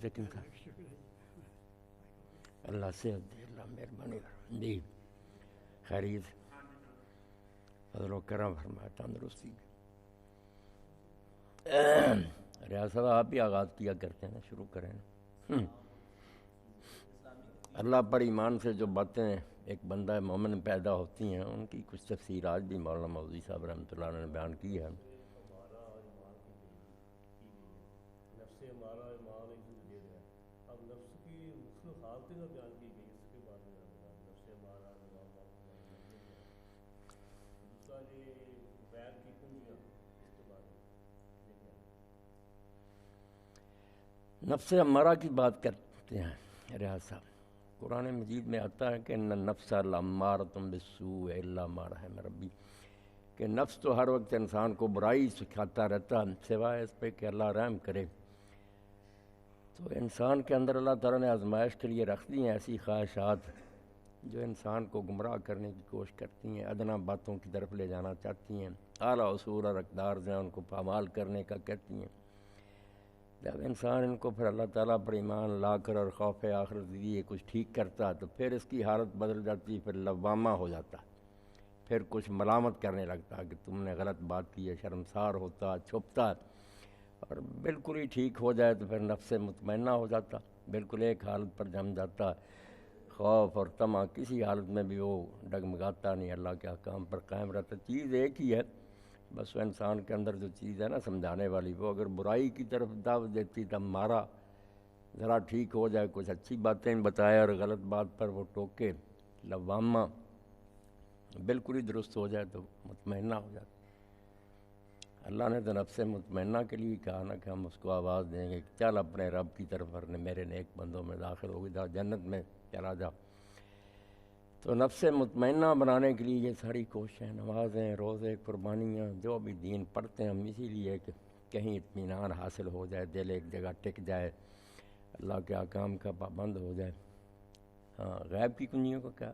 یقین تھا اللہ صحت دے، اللہ مہربانی کر جی خیریت فضل و کرم فرمائے تندرستی ریاض صاحب آپ ہی آغاز کیا کرتے ہیں شروع کریں اللہ پر ایمان سے جو باتیں ایک بندہ مومن پیدا ہوتی ہیں ان کی کچھ تفسیر آج بھی مولانا مودودی صاحب رحمۃ اللہ علیہ نے بیان کی ہے نفس امارہ کی بات کرتے ہیں ریاض صاحب قرآن مجید میں آتا ہے کہ ان النفس لامارۃ بالسوء الا ما رحم ربی کہ نفس تو ہر وقت انسان کو برائی سکھاتا رہتا سوائے اس پہ کہ اللہ رحم کرے تو انسان کے اندر اللہ تعالیٰ نے آزمائش کے لیے رکھ دی ہیں ایسی خواہشات جو انسان کو گمراہ کرنے کی کوشش کرتی ہیں ادنا باتوں کی طرف لے جانا چاہتی ہیں اعلیٰ اصول اور اقدار جو ہیں ان کو پامال کرنے کا کہتی ہیں جب انسان ان کو پھر اللہ تعالیٰ پر ایمان لا کر اور خوف آخرت دیے کچھ ٹھیک کرتا تو پھر اس کی حالت بدل جاتی پھر لوامہ ہو جاتا پھر کچھ ملامت کرنے لگتا کہ تم نے غلط بات کی ہے شرمسار ہوتا چھپتا اور بالکل ہی ٹھیک ہو جائے تو پھر نفس مطمئنہ ہو جاتا بالکل ایک حالت پر جم جاتا خوف اور طمع کسی حالت میں بھی وہ ڈگمگاتا نہیں اللہ کے احکام پر قائم رہتا چیز ایک ہی ہے بس وہ انسان کے اندر جو چیز ہے نا سمجھانے والی وہ اگر برائی کی طرف دعوت دیتی تب مارا ذرا ٹھیک ہو جائے کچھ اچھی باتیں بتائے اور غلط بات پر وہ ٹوکے لوامہ بالکل ہی درست ہو جائے تو مطمئنہ ہو جاتا اللہ نے تو نفس مطمئنہ کے لیے کہا نا کہ ہم اس کو آواز دیں گے کہ چل اپنے رب کی طرف میرے نیک بندوں میں داخل ہو گیا جنت میں چلا جا تو نفس مطمئنہ بنانے کے لیے یہ ساری کوششیں نمازیں روزے قربانیاں جو بھی دین پڑھتے ہیں ہم اسی لیے کہ کہیں اطمینان حاصل ہو جائے دل ایک جگہ ٹک جائے اللہ کے احکام کا پابند ہو جائے ہاں غیب کی کنجیوں کا کیا